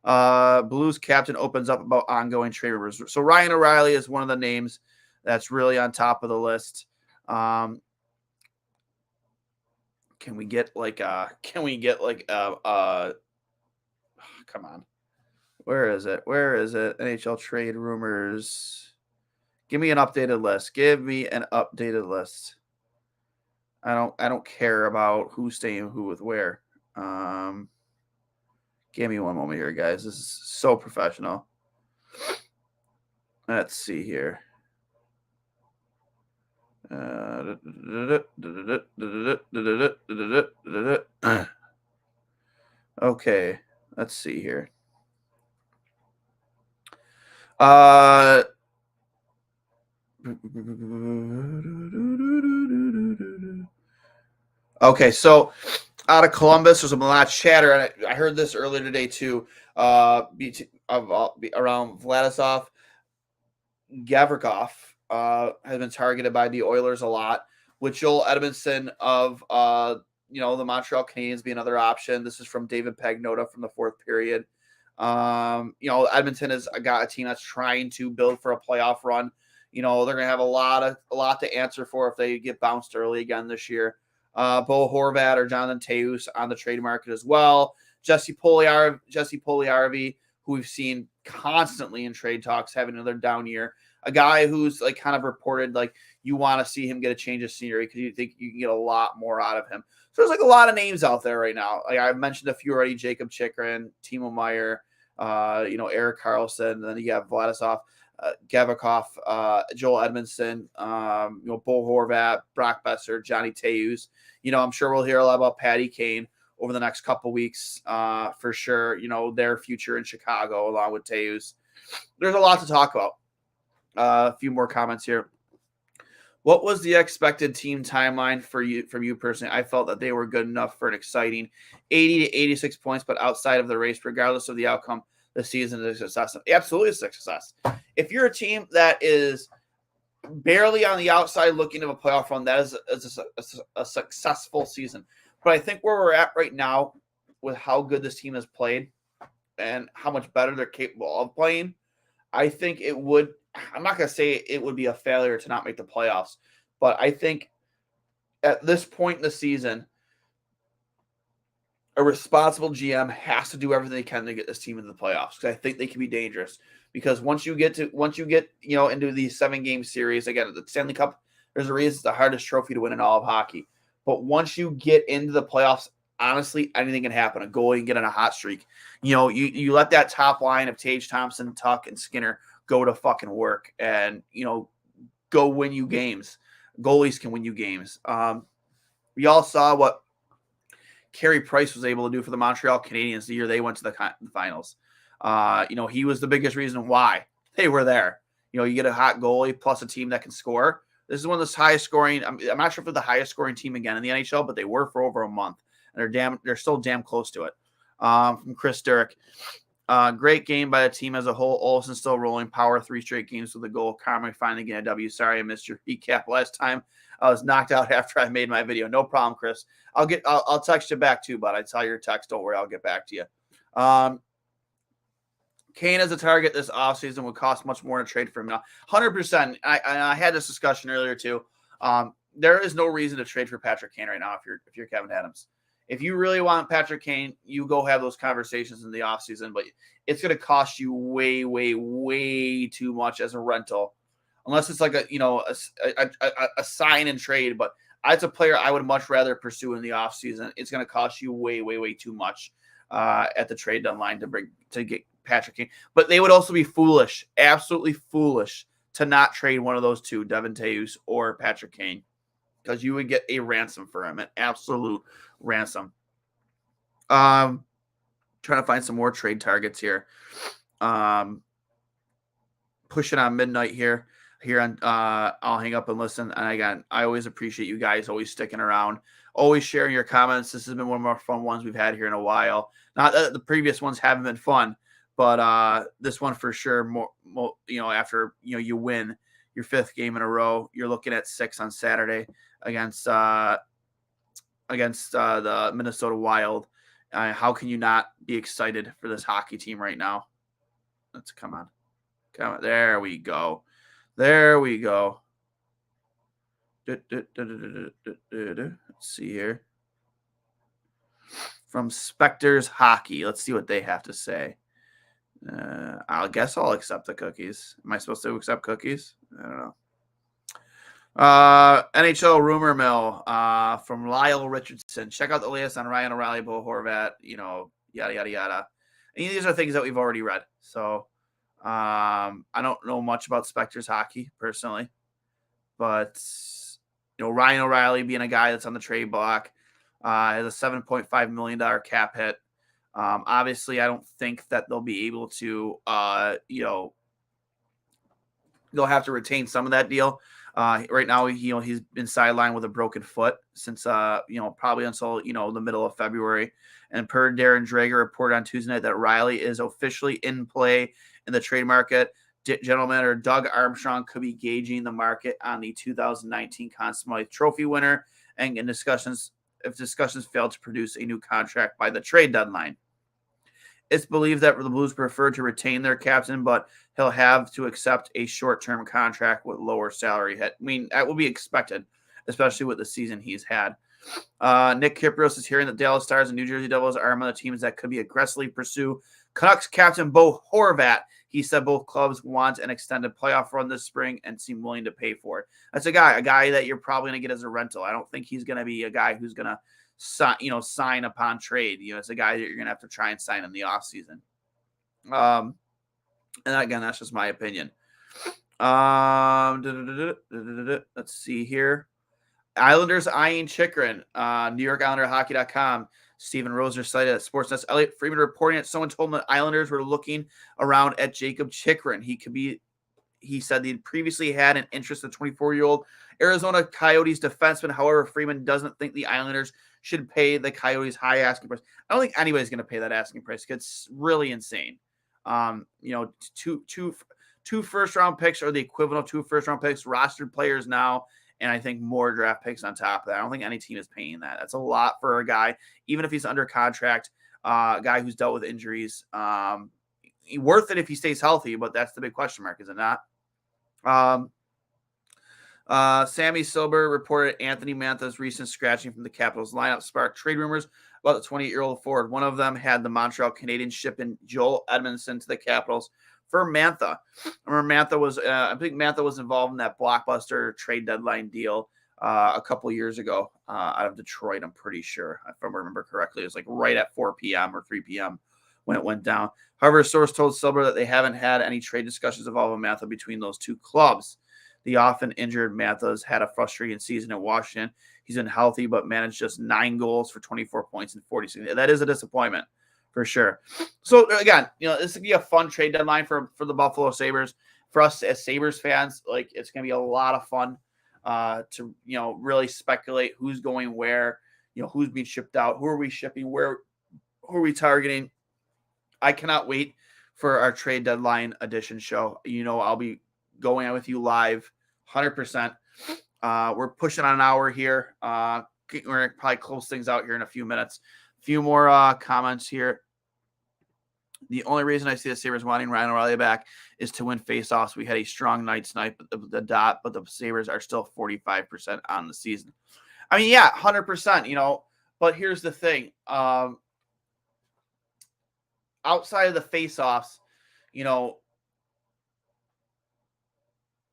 Blues captain opens up about ongoing trade rumors. So Ryan O'Reilly is one of the names that's really on top of the list. Can we get come on. Where is it? NHL trade rumors. Give me an updated list. I don't care about who's staying who with where. Give me one moment here, guys. This is so professional. Let's see here. Okay, let's see here. Okay, so out of Columbus, there's a lot of chatter, and I heard this earlier today too. Around Vladislav Gavrikov has been targeted by the Oilers a lot, with Joel Edmondson of the Montreal Canadiens being another option. This is from David Pagnotta from the fourth period. Edmonton has got a team that's trying to build for a playoff run. They're going to have a lot to answer for if they get bounced early again this year. Bo Horvat or Jonathan Taeus on the trade market as well. Jesse Puljujärvi, who we've seen constantly in trade talks, having another down year. A guy who's like kind of reported like you want to see him get a change of scenery because you think you can get a lot more out of him. So there's like a lot of names out there right now. Like I've mentioned a few already: Jacob Chikrin, Timo Meier, Eric Carlson, and then you have Vladislav Gavikov, Joel Edmondson, Bo Horvat, Brock Besser, Johnny Taeus. I'm sure we'll hear a lot about Patty Kane over the next couple weeks for sure. Their future in Chicago along with Taeus. There's a lot to talk about. A few more comments here. What was the expected team timeline from you personally? I felt that they were good enough for an exciting 80 to 86 points, but outside of the race, regardless of the outcome, the season is a success. Absolutely a success. If you're a team that is barely on the outside looking at a playoff run, that is a successful season. But I think where we're at right now with how good this team has played and how much better they're capable of playing, I think it would – I'm not going to say it would be a failure to not make the playoffs, but I think at this point in the season, a responsible GM has to do everything they can to get this team into the playoffs because I think they can be dangerous. Because once you get into these 7-game series, again, the Stanley Cup, there's a reason it's the hardest trophy to win in all of hockey. But once you get into the playoffs, honestly, anything can happen. A goalie can get on a hot streak. You let that top line of Tage Thompson, Tuck, and Skinner go to fucking work and, go win you games. Goalies can win you games. We all saw what Carey Price was able to do for the Montreal Canadiens the year they went to the finals. He was the biggest reason why they were there. You get a hot goalie plus a team that can score. This is one of the highest scoring. I'm not sure if they're the highest scoring team again in the NHL, but they were for over a month, and they're still damn close to it. From Chris Durek. Great game by the team as a whole. Olsen still rolling. Power 3 straight games with a goal. Carmen finally getting a W. Sorry I missed your recap last time. I was knocked out after I made my video. No problem, Chris. I'll text you back too, but I saw your text. Don't worry, I'll get back to you. Kane as a target this offseason would cost much more to trade for him now. 100%. I had this discussion earlier too. There is no reason to trade for Patrick Kane right now if you're Kevin Adams. If you really want Patrick Kane, you go have those conversations in the offseason, but it's going to cost you way, way, way too much as a rental, unless it's like a sign and trade. But as a player, I would much rather pursue in the offseason. It's going to cost you way, way, way too much at the trade deadline to get Patrick Kane. But they would also be foolish, absolutely foolish, to not trade one of those two, Devin Taeus or Patrick Kane, because you would get a ransom for him, an absolute ransom. Trying to find some more trade targets here. Pushing on midnight here on I'll hang up and listen. And again, I always appreciate you guys always sticking around, always sharing your comments. This has been one of our fun ones we've had here in a while. Not that the previous ones haven't been fun, but this one for sure. More after you win your 5th game in a row, you're looking at 6 on Saturday against the Minnesota Wild. How can you not be excited for this hockey team right now? Come on. There we go. Let's see here. From Specters Hockey. Let's see what they have to say. I guess I'll accept the cookies. Am I supposed to accept cookies? I don't know. NHL rumor mill from Lyle Richardson. Check out the latest on Ryan O'Reilly, Bo Horvat, yada yada yada. And these are things that we've already read. So I don't know much about Specters Hockey personally, but Ryan O'Reilly being a guy that's on the trade block, has a $7.5 million cap hit. Obviously, I don't think that they'll be able to, they'll have to retain some of that deal. Right now, he's been sidelined with a broken foot since, probably until, the middle of February. And per Darren Drager reported on Tuesday night that Riley is officially in play in the trade market. Gentleman or Doug Armstrong could be gauging the market on the 2019 Conn Smythe Trophy winner, and if discussions failed to produce a new contract by the trade deadline. It's believed that the Blues prefer to retain their captain, but he'll have to accept a short-term contract with lower salary hit. I mean, that will be expected. especially with the season he's had. Nick Kyprios is hearing that Dallas Stars and New Jersey Devils are among the teams that could be aggressively pursue Canucks captain Bo Horvat. He said both clubs want an extended playoff run this spring and seem willing to pay for it. That's a guy that you're probably going to get as a rental. I don't think he's going to be a guy who's going to sign upon trade. It's a guy that you're going to have to try and sign in the offseason. And again, that's just my opinion. Let's see here. Islanders eyeing Chychrun. New York Islander Hockey.com. Steven Roser cited at Sportsnet's Elliot Freeman reporting that someone told him that Islanders were looking around at Jacob Chychrun. He said he'd previously had an interest in 24-year-old Arizona Coyotes defenseman. However, Freeman doesn't think the Islanders should pay the Coyotes high asking price. I don't think anybody's going to pay that asking price. It's really insane. Two first-round picks are the equivalent of 2 first-round picks, rostered players now, and I think more draft picks on top of that. I don't think any team is paying that. That's a lot for a guy, even if he's under contract, a guy who's dealt with injuries. Worth it if he stays healthy, but that's the big question mark, is it not? Sammy Silber reported Anthony Mantha's recent scratching from the Capitals lineup sparked trade rumors about the 28-year-old forward. One of them had the Montreal Canadiens shipping Joel Edmondson to the Capitals for Mantha. I remember I think Mantha was involved in that blockbuster trade deadline deal a couple years ago out of Detroit, I'm pretty sure. If I remember correctly, it was like right at 4 p.m. or 3 p.m. when it went down. However, a source told Silber that they haven't had any trade discussions involving Mantha between those two clubs. The often injured Mantha's had a frustrating season in Washington. He's been healthy, but managed just 9 goals for 24 points and 46. That is a disappointment for sure. So again, this would be a fun trade deadline for the Buffalo Sabres. For us as Sabres fans, it's going to be a lot of fun to really speculate who's going where, who's being shipped out, who are we shipping, who are we targeting. I cannot wait for our trade deadline edition show. I'll be going out with you live 100%. We're pushing on an hour here. We're going to probably close things out here in a few minutes. A few more comments here. The only reason I see the Sabres wanting Ryan O'Reilly back is to win faceoffs. We had a strong night tonight, but the Sabres are still 45% on the season. I mean, yeah, 100%, but here's the thing. Outside of the faceoffs,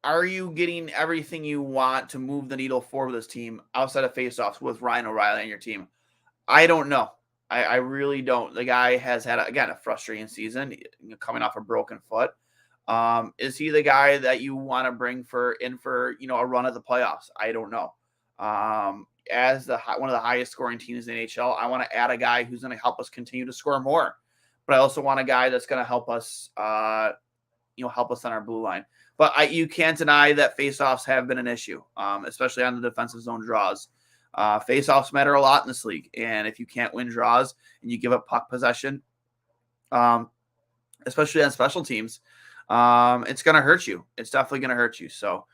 are you getting everything you want to move the needle forward with this team outside of faceoffs with Ryan O'Reilly on your team? I don't know. I really don't. The guy has had, a frustrating season, coming off a broken foot. Is he the guy that you want to bring for a run at the playoffs? I don't know. As one of the highest scoring teams in the NHL, I want to add a guy who's going to help us continue to score more. But I also want a guy that's going to help us, help us on our blue line. But you can't deny that faceoffs have been an issue, especially on the defensive zone draws. Faceoffs matter a lot in this league, and if you can't win draws and you give up puck possession, especially on special teams, it's going to hurt you. It's definitely going to hurt you. So,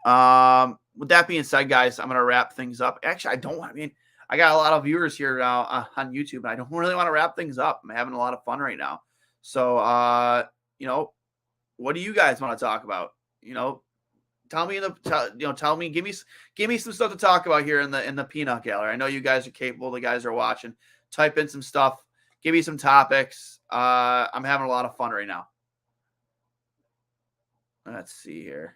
with that being said, guys, I'm going to wrap things up. Actually, I got a lot of viewers here now on YouTube, and I don't really want to wrap things up. I'm having a lot of fun right now. So, what do you guys want to talk about? Tell me give me some stuff to talk about here in the peanut gallery. I know you guys are capable. The guys are watching. Type in some stuff. Give me some topics. I'm having a lot of fun right now. Let's see here.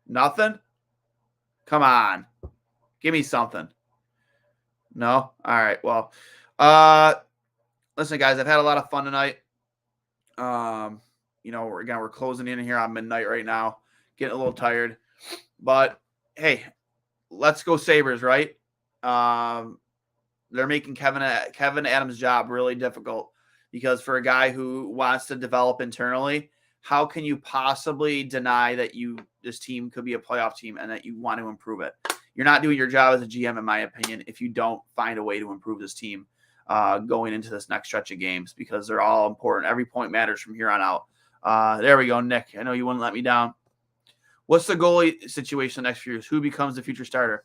Nothing? Come on. Give me something. No? All right. Well, listen, guys, I've had a lot of fun tonight. We're closing in here on midnight right now, getting a little tired, but hey, let's go Sabres, right? They're making Kevin Adams' job really difficult, because for a guy who wants to develop internally, how can you possibly deny that this team could be a playoff team and that you want to improve it? You're not doing your job as a GM, in my opinion, if you don't find a way to improve this team going into this next stretch of games, because they're all important. Every point matters from here on out. There we go, Nick. I know you wouldn't let me down. What's the goalie situation next few years? Who becomes the future starter?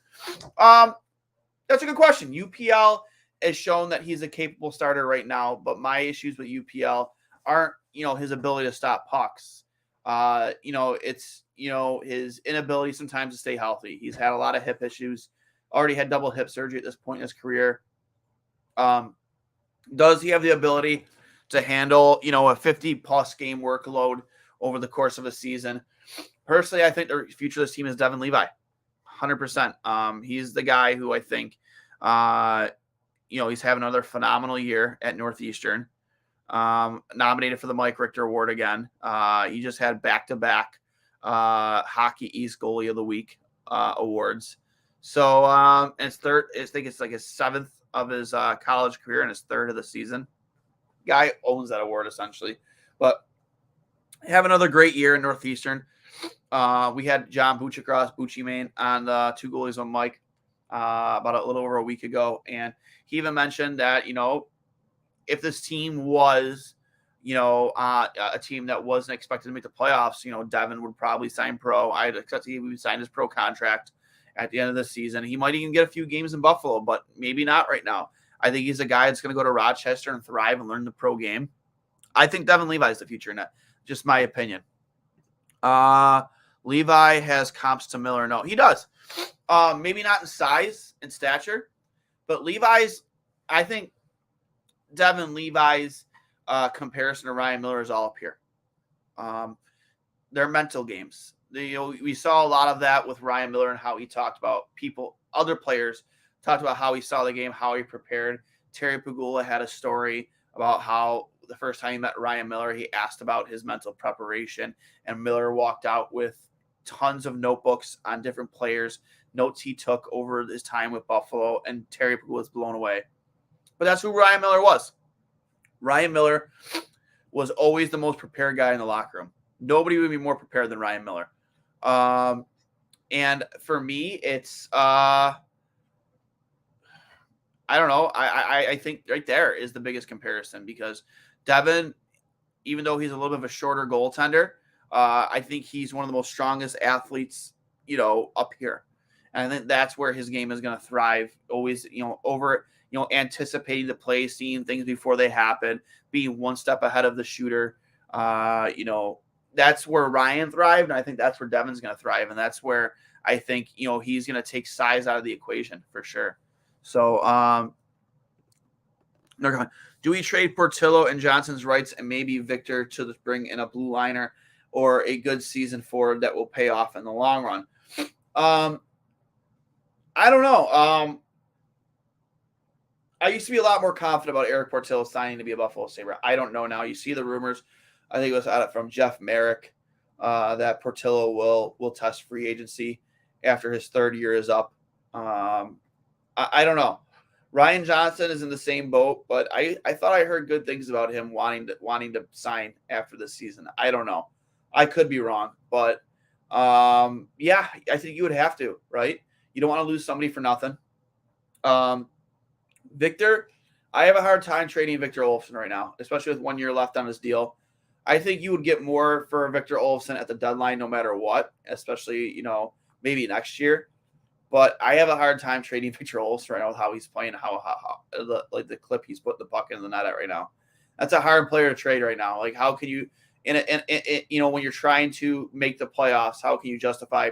That's a good question. UPL has shown that he's a capable starter right now, but my issues with UPL aren't, his ability to stop pucks. It's his inability sometimes to stay healthy. He's had a lot of hip issues. Already had double hip surgery at this point in his career. Does he have the ability to handle, a 50-plus game workload over the course of a season? Personally, I think the future of this team is Devin Levi, 100%. He's the guy who I think, he's having another phenomenal year at Northeastern. Nominated for the Mike Richter Award again. He just had back-to-back Hockey East Goalie of the Week awards. So, and it's third. I think it's like his 7th of his college career and his 3rd of the season. Guy owns that award essentially. But have another great year in Northeastern. We had John Buchacross, Bucci Main, on the Two Goalies on Mike about a little over a week ago, and he even mentioned that if this team was a team that wasn't expected to make the playoffs, Devin would probably sign pro. I'd expect he would sign his pro contract at the end of the season. He might even get a few games in Buffalo, but maybe not right now. I think he's a guy that's going to go to Rochester and thrive and learn the pro game. I think Devin Levi is the future in that. Just my opinion. Levi has comps to Miller. No, he does. Maybe not in size and stature, but I think Devin Levi's comparison to Ryan Miller is all up here. Their mental games. We saw a lot of that with Ryan Miller and how he talked about other players talked about how he saw the game, how he prepared. Terry Pagula had a story about how the first time he met Ryan Miller, he asked about his mental preparation, and Miller walked out with tons of notebooks on different players, notes he took over his time with Buffalo, and Terry Pagula was blown away. But that's who Ryan Miller was. Ryan Miller was always the most prepared guy in the locker room. Nobody would be more prepared than Ryan Miller. And for me, it's I don't know. I think right there is the biggest comparison, because Devin, even though he's a little bit of a shorter goaltender, I think he's one of the most strongest athletes, up here. And I think that's where his game is going to thrive. Always, anticipating the play, seeing things before they happen, being one step ahead of the shooter. That's where Ryan thrived, and I think that's where Devin's going to thrive, and that's where I think he's going to take size out of the equation for sure. So, do we trade Portillo and Johnson's rights and maybe Victor to bring in a blue liner or a good season forward that will pay off in the long run? I don't know. I used to be a lot more confident about Eric Portillo signing to be a Buffalo Sabre. I don't know now. You see the rumors. I think it was out from Jeff Merrick that Portillo will test free agency after his 3rd year is up. I don't know. Ryan Johnson is in the same boat, but I thought I heard good things about him wanting to sign after this season. I don't know. I could be wrong, but yeah, I think you would have to, right? You don't want to lose somebody for nothing. Victor, I have a hard time trading Victor Olofsson right now, especially with 1 year left on his deal. I think you would get more for Victor Olofsson at the deadline no matter what, especially, maybe next year. But I have a hard time trading Victor Olofsson right now with how he's playing, how the clip he's putting the puck in the net at right now. That's a hard player to trade right now. Like, how can you, when you're trying to make the playoffs, how can you justify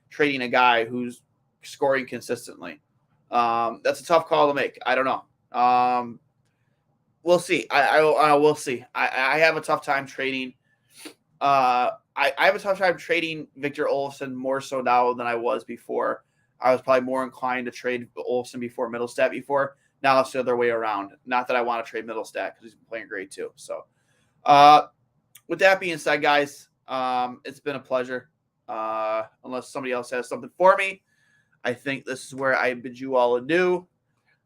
trading a guy who's scoring consistently? That's a tough call to make. I don't know. We'll see. We'll see. I have a tough time trading. I have a tough time trading Victor Olofsson more so now than I was before. I was probably more inclined to trade Olofsson before Middlestat before. Now it's the other way around. Not that I want to trade Middlestat because he's been playing great too. So, with that being said, guys, it's been a pleasure. Unless somebody else has something for me, I think this is where I bid you all adieu.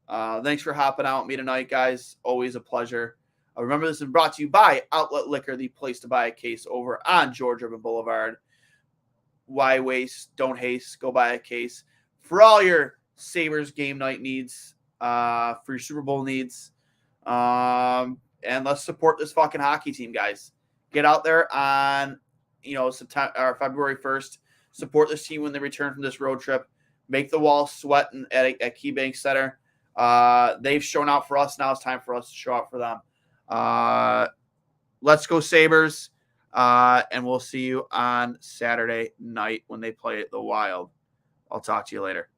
Thanks for hopping out with me tonight, guys. Always a pleasure. Remember, this is brought to you by Outlet Liquor, the place to buy a case over on George Urban Boulevard. Why waste? Don't haste. Go buy a case for all your Sabres game night needs, for your Super Bowl needs. And let's support this fucking hockey team, guys. Get out there on, September or February 1st. Support this team when they return from this road trip. Make the walls sweat at KeyBank Center. They've shown out for us. Now it's time for us to show out for them. Let's go Sabres. And we'll see you on Saturday night when they play the Wild. I'll talk to you later.